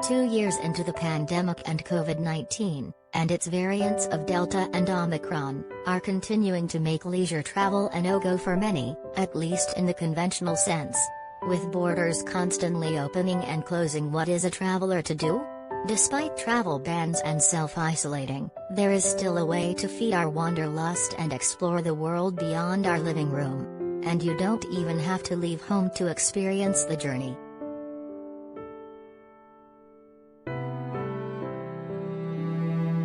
2 years into the pandemic and COVID-19, and its variants of Delta and Omicron, are continuing to make leisure travel a no-go for many, at least in the conventional sense. With borders constantly opening and closing, what is a traveler to do? Despite travel bans and self-isolating, there is still a way to feed our wanderlust and explore the world beyond our living room. And you don't even have to leave home to experience the journey.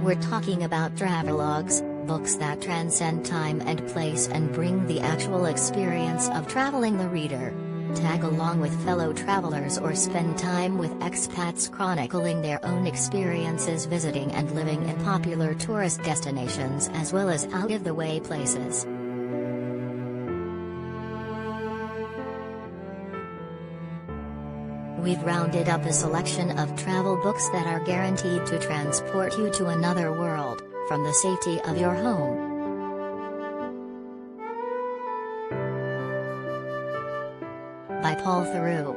We're talking about travelogues, books that transcend time and place and bring the actual experience of traveling the reader. Tag along with fellow travelers or spend time with expats chronicling their own experiences visiting and living in popular tourist destinations as well as out-of-the-way places. We've rounded up a selection of travel books that are guaranteed to transport you to another world, from the safety of your home. By Paul Theroux.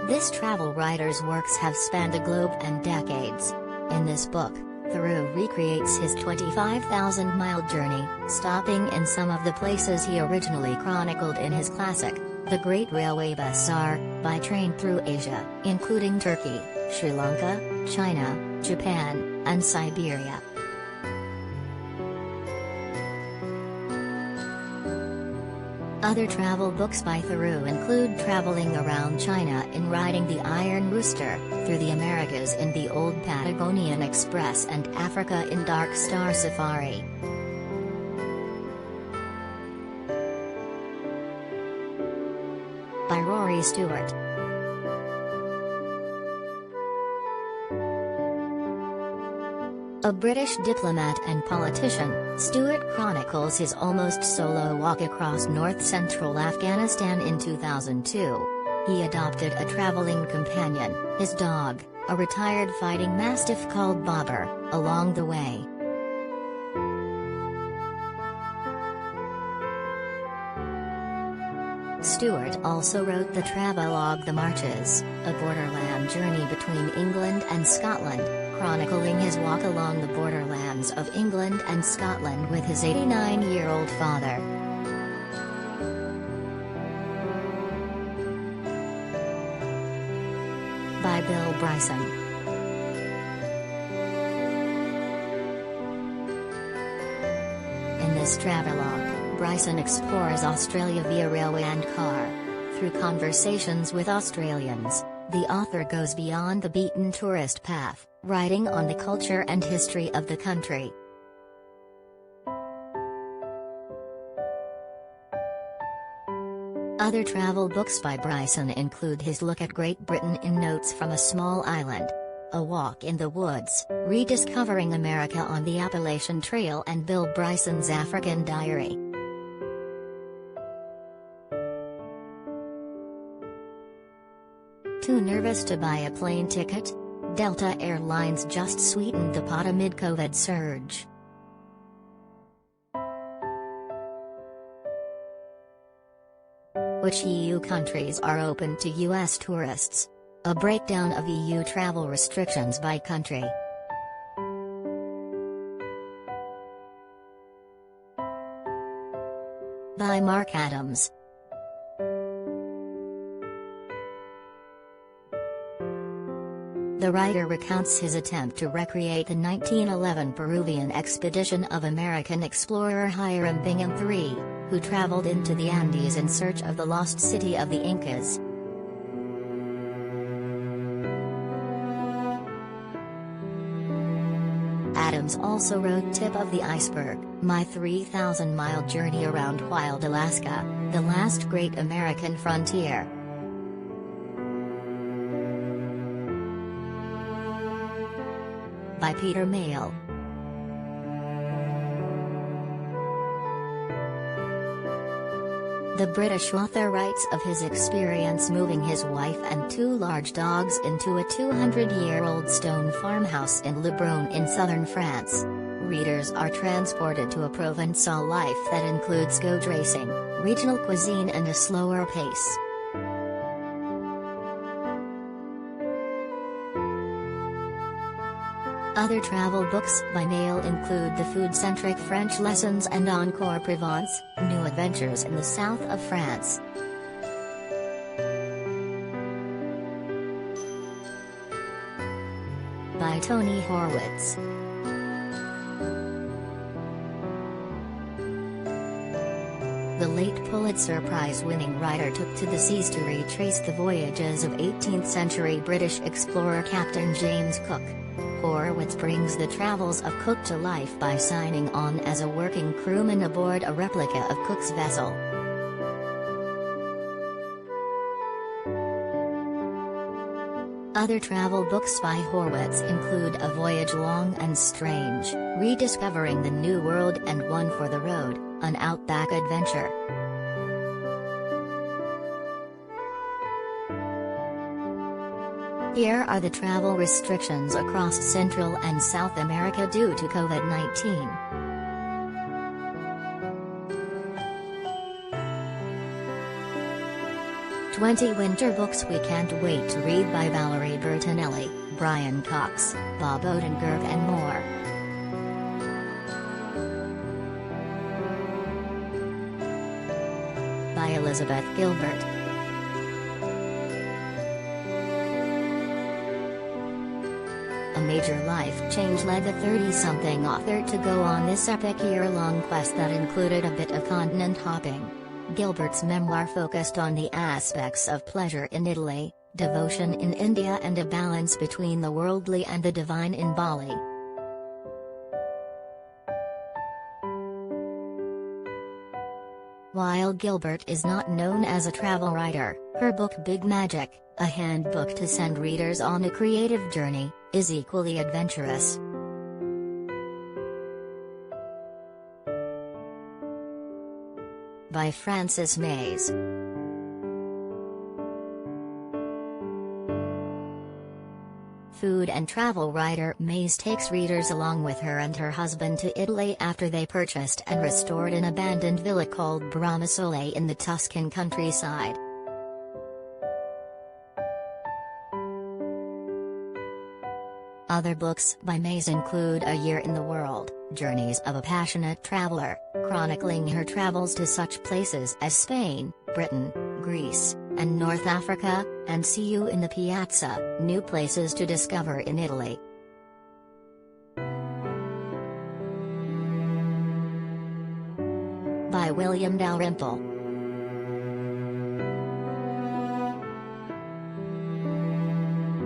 This travel writer's works have spanned the globe and decades. In this book, Theroux recreates his 25,000-mile journey, stopping in some of the places he originally chronicled in his classic, The Great Railway Bazaar, by train through Asia, including Turkey, Sri Lanka, China, Japan, and Siberia. Other travel books by Theroux include Traveling Around China in Riding the Iron Rooster, Through the Americas in the Old Patagonian Express and Africa in Dark Star Safari. By Rory Stewart. A British diplomat and politician, Stewart chronicles his almost solo walk across north-central Afghanistan in 2002. He adopted a traveling companion, his dog, a retired fighting mastiff called Bobber, along the way. Stewart also wrote the travelogue The Marches, a borderland journey between England and Scotland, chronicling his walk along the borderlands of England and Scotland with his 89-year-old father. By Bill Bryson. In this travelogue, Bryson explores Australia via railway and car. Through conversations with Australians, the author goes beyond the beaten tourist path, writing on the culture and history of the country. Other travel books by Bryson include his look at Great Britain in Notes from a Small Island, A Walk in the Woods, Rediscovering America on the Appalachian Trail, and Bill Bryson's African Diary. Too nervous to buy a plane ticket? Delta Airlines just sweetened the pot amid COVID surge. Which EU countries are open to US tourists? A breakdown of EU travel restrictions by country. By Mark Adams. The writer recounts his attempt to recreate the 1911 Peruvian expedition of American explorer Hiram Bingham III, who traveled into the Andes in search of the lost city of the Incas. Adams also wrote Tip of the Iceberg, My 3,000-Mile Journey Around Wild Alaska, The Last Great American Frontier. By Peter Mayle. The British author writes of his experience moving his wife and 2 large dogs into a 200-year-old stone farmhouse in Le Brun in southern France. Readers are transported to a Provençal life that includes goat racing, regional cuisine and a slower pace. Other travel books by Mayle include the food-centric French Lessons and Encore Provence, New Adventures in the South of France. By Tony Horowitz. The late Pulitzer Prize-winning writer took to the seas to retrace the voyages of 18th-century British explorer Captain James Cook. Horowitz brings the travels of Cook to life by signing on as a working crewman aboard a replica of Cook's vessel. Other travel books by Horowitz include A Voyage Long and Strange, Rediscovering the New World, and One for the Road, an outback adventure. Here are the travel restrictions across Central and South America due to COVID-19. "20 Winter Books We Can't Wait to Read" by Valerie Bertinelli, Brian Cox, Bob Odenkirk and more. By Elizabeth Gilbert. A major life change led the 30-something author to go on this epic year-long quest that included a bit of continent hopping. Gilbert's memoir focused on the aspects of pleasure in Italy, devotion in India, and a balance between the worldly and the divine in Bali. While Gilbert is not known as a travel writer, her book Big Magic, a handbook to send readers on a creative journey, is equally adventurous. By Frances Mays. Food and travel writer Mays takes readers along with her and her husband to Italy after they purchased and restored an abandoned villa called Bramasole in the Tuscan countryside. Other books by Mays include A Year in the World, Journeys of a Passionate Traveler, chronicling her travels to such places as Spain, Britain, Greece, and North Africa, and See You in the Piazza, New Places to Discover in Italy. By William Dalrymple.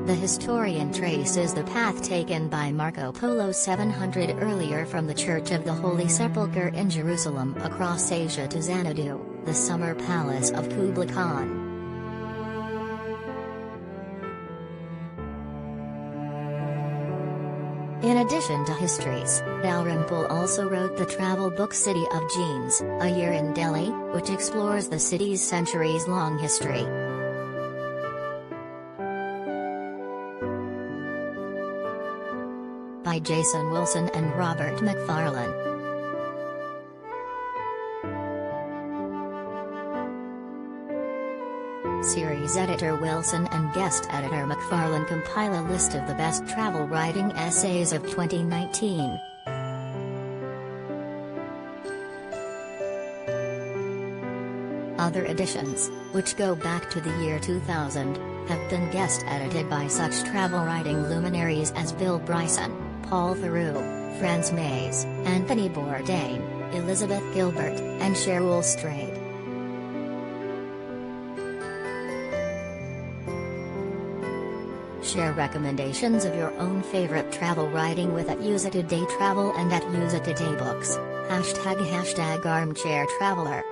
The historian traces the path taken by Marco Polo 700 earlier from the Church of the Holy Sepulchre in Jerusalem across Asia to Xanadu, the summer palace of Kublai Khan. In addition to histories, Dalrymple also wrote the travel book City of Jeans, A Year in Delhi, which explores the city's centuries-long history. By Jason Wilson and Robert McFarlane. Series editor Wilson and guest editor McFarlane compile a list of the best travel writing essays of 2019. Other editions, which go back to the year 2000, have been guest edited by such travel writing luminaries as Bill Bryson, Paul Theroux, Franz Mays, Anthony Bourdain, Elizabeth Gilbert, and Cheryl Strayed. Share recommendations of your own favorite travel writing with @UseItTodayTravel and @UseItTodayBooks, #armchairtraveler.